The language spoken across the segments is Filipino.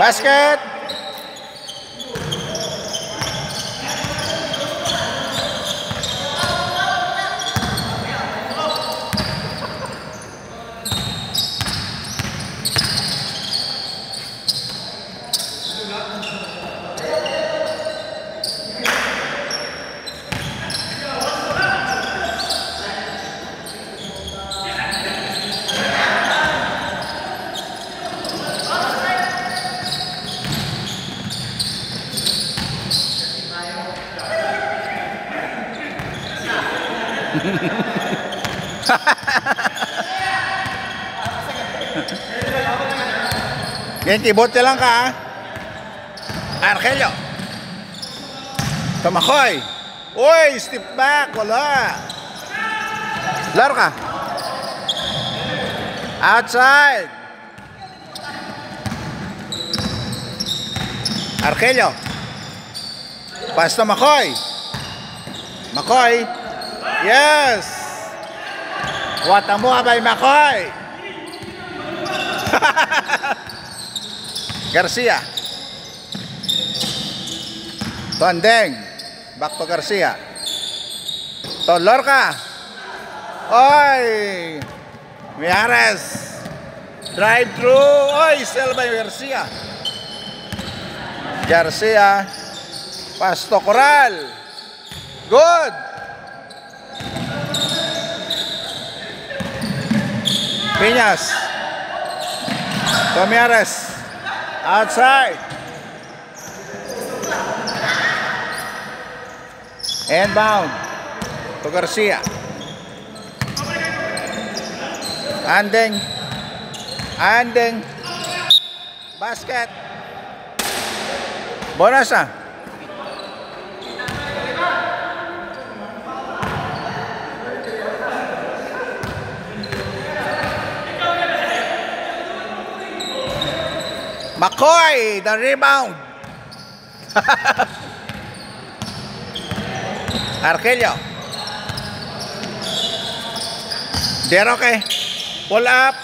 Basket. Genki, bote lang ka. Arkelio. Tumakoy. Uy, step back. Wala. Laro ka. Outside. Arkelio. Pass to Makoy. Makoy. Yes. Wata mo abay Makoy. Garcia. Tondeng. Back to Garcia. To Lorca. Oy. Miares. Drive through. Oy, sell by Garcia. Garcia. Pass to Coral. Good. Piñas. Tomiares. Outside. Inbound. To Garcia. Andeng. Andeng. Basket. Bonus na. Makoy, the rebound. Arkelio. Deroque. Pull up.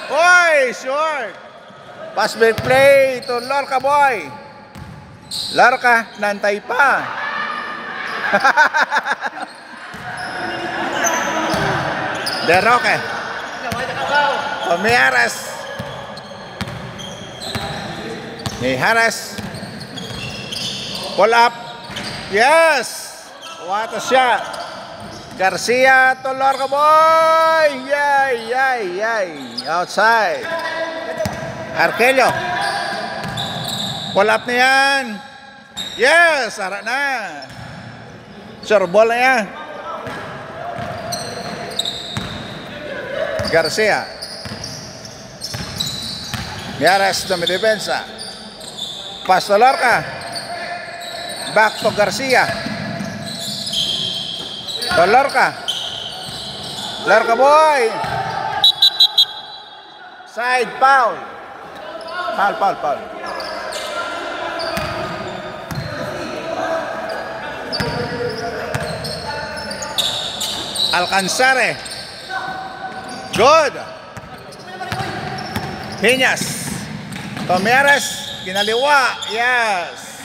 Oy, short. Pass back play to Lorca boy. Lorca, nantay pa. Deroque. Tomiares. Mihares. Pull up. Yes. What a shot. Garcia to Lorca boy. Yay, yay, yay. Outside. Arkelio. Pull up na yan. Yes. Ara na. Sure ball na yan. Garcia. Mihares na may depensa. Pass to Lorca. Back to Garcia. To Lorca. Lorca boy. Side foul. Foul, foul, foul. Alcanzare. Good. Piñas. Tomiares. Kinaliwa. Yes.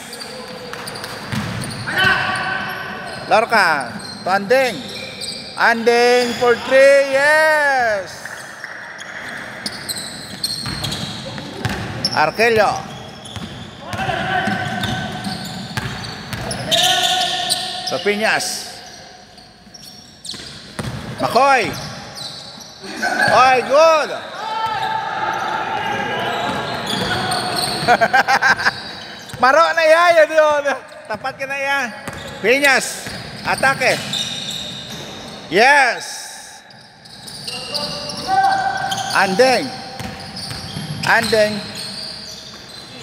Lorca. To Andeng. Andeng for 3. Yes. Arkelio. To Piñas. Makoy. Oy, good. Maro na yan yun. Tapat ka na yan. Piñas. Atake. Yes. Andeng. Andeng.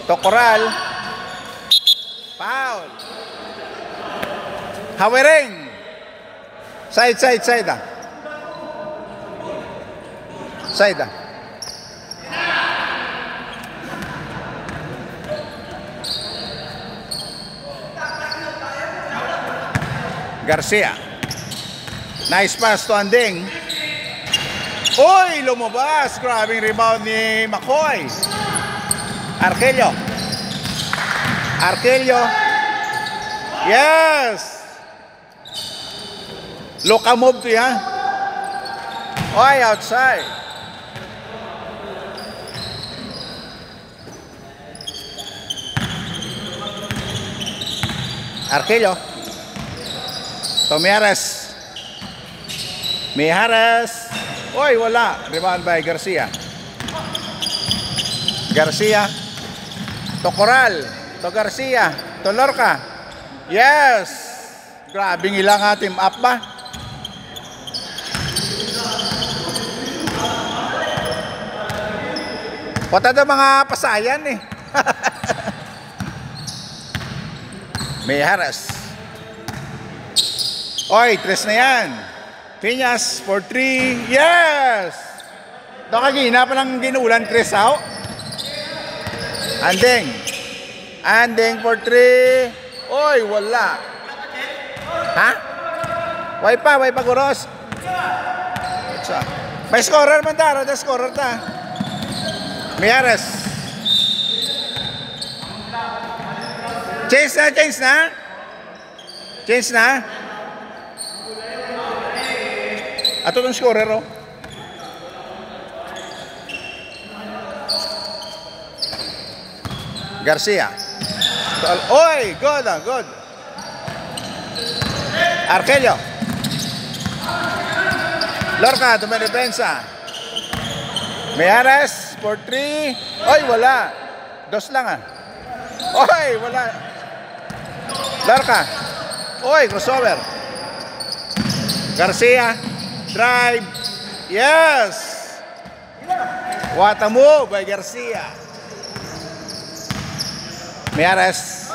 Tokoral. Foul. Hawering. Side, side, side. Side. Garcia. Nice pass to Andeng. Uy, lumabas. Grabing rebound ni Makoy. Arkelio. Arkelio. Yes. Loka move to yan. Oy, outside. Arkelio. Tomiares. Mijares. Oy, wala. Rebound by Garcia. Garcia. To Coral. To Garcia. To Lorca. Yes. Grabing ilang team up ba? Pata daw mga pasayan eh. Mijares. Oy, 3 na yan. Piñas for 3. Yes! Kagina pa lang ginulan, Chris, how? Andeng. Andeng for 3. Oy, wala. Ha? Way pa Guros. May scorer man ta, ada scorer ta. Mijares. Change na. Ato tong scorer, oh. Garcia. Oy, good. Arkelio. Lorca, tumedepensa. Mijares for 3. Oy, wala. 2 lang ah. Oy, wala. Lorca. Oy, crossover. Garcia. Drive. Yes. What a move by Garcia. Mijares.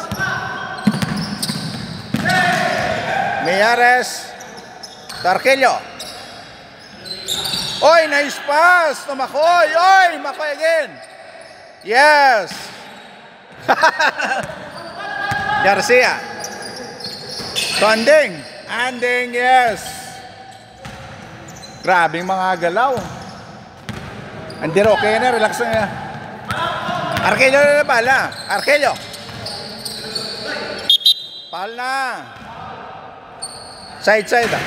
Arkelio. Oy, nice pass to Makoy. Oy, Makoy again. Yes. Garcia. To Andeng, yes. Grabing mga galaw. Hindi okay na, relax na. Arkelio na pala. Arkelio. Pal na. Side ah.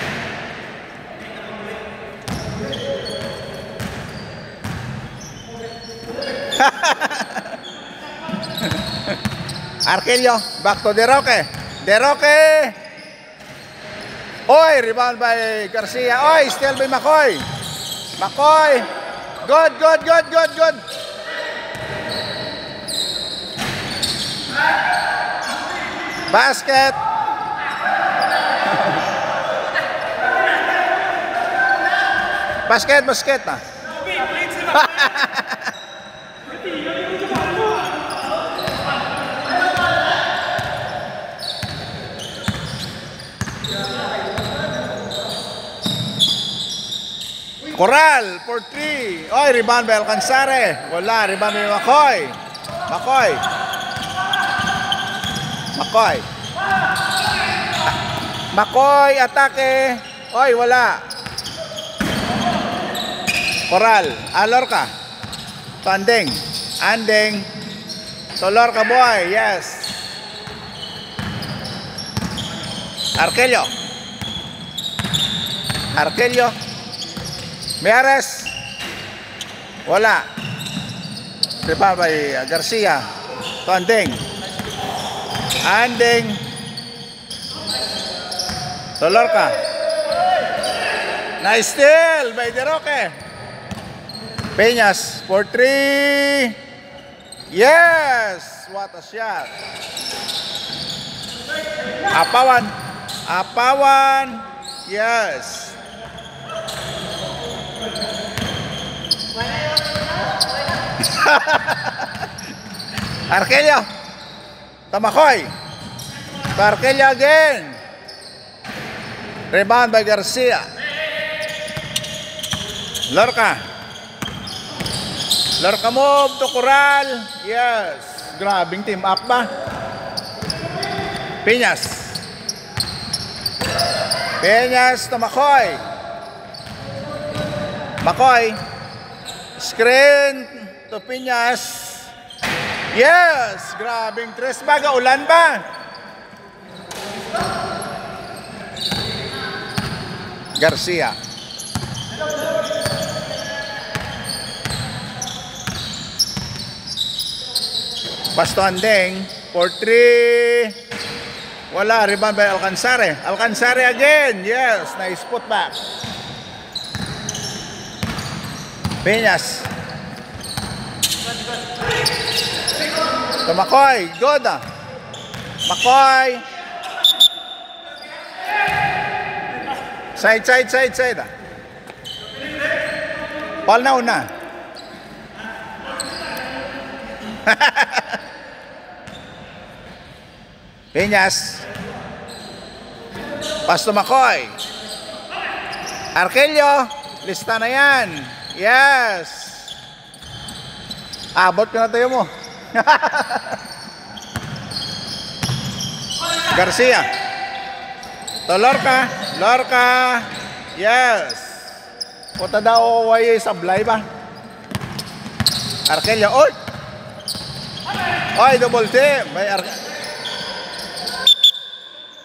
Arkelio, back to Deroque. Oy, rebound by Garcia. Oy, still by Makoy. Good. Basket. Basket na. Coral for 3. Oy, rebound by Alcanzare. Wala, rebound by Makoy, atake. Oy, wala. Coral, Lorca. To Andeng. To Lorca boy, yes. Arkelio. Mijares. Wala. Rebound by Garcia. To Andeng. To Lorca. Nice steal by Deroque. Peñas for 3. Yes! What a shot. Apawan. Yes. Arkelio. Tamakoy. Arkelio again. Rebound by Garcia. Lorca move to Coral. Yes. Grabing team up ba? Piñas to Makoy. Screen to Piñas. Yes! Grabing tres baga. Ulan ba? Garcia. Pasto Andeng. 4-3. Wala. Rebound by Alcanzare. Alcanzare again. Yes. Nice put back. Peñas. To McCoy. Good. McCoy. Side. Ball na una. Peñas. Pass to McCoy. Arkelio. Lista na yan. Yes. Abot ka na tayo mo. Garcia. To Lorca. Lorca. Yes. Puta daw way sablay ba? Arkelio. Oy. Oy, double team. May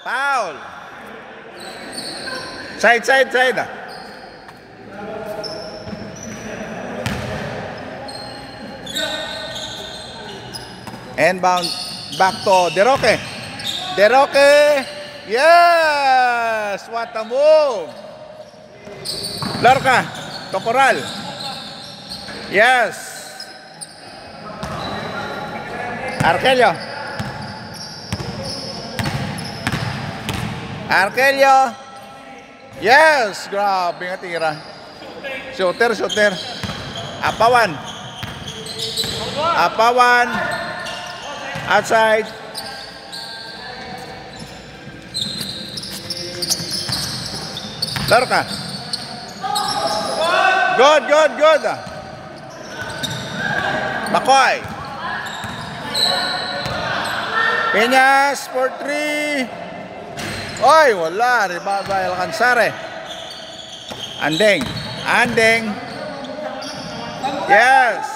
foul. Side. Inbound back to Deroque. Yes! What a move! Lorca to Coral. Yes! Arkelio. Yes! Grabe nga tira. Shooter. Apawan. Outside. Lorca. Good. McCoy. Peñas for 3. Oy, wala. Rebound by Alcanzare. Andeng. Yes.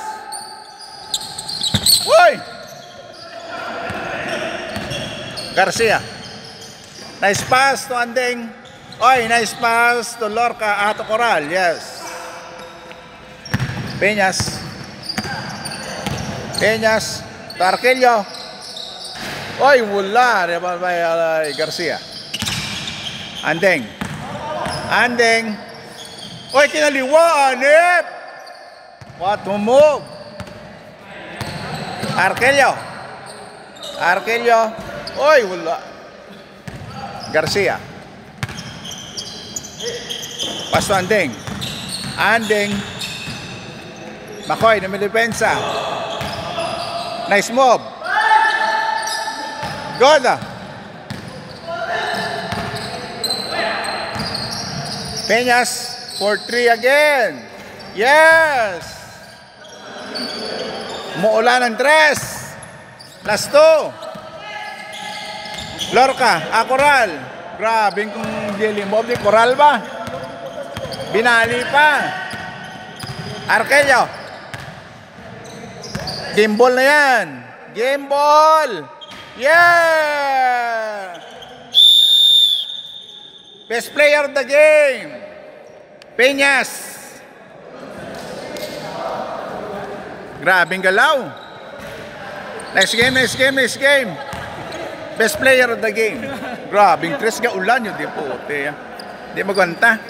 Oy. Garcia. Nice pass to Andeng. Oy, nice pass to Lorca at Coral. Yes. Peñas. To Arkelio. Oy, wala. Rebound by Garcia. Andeng. Oy, kinaliwa. Anip. What to move? Arkelio. Oy, wala. Garcia. Pasto Andeng. McCoy na may depensa. Nice move. Good. Peñas for 3 again. Yes. Muulan ng 3. Last 2. Lorca, Coral. Grabe kung daily move ni Coral ba? Binali pa. Arkelio. Game ball na yan. Yeah! Best player of the game. Peñas. Grabing galaw. Next game. Best player of the game. Grabing tres ka ulan yun. Di puti. Di magwanta.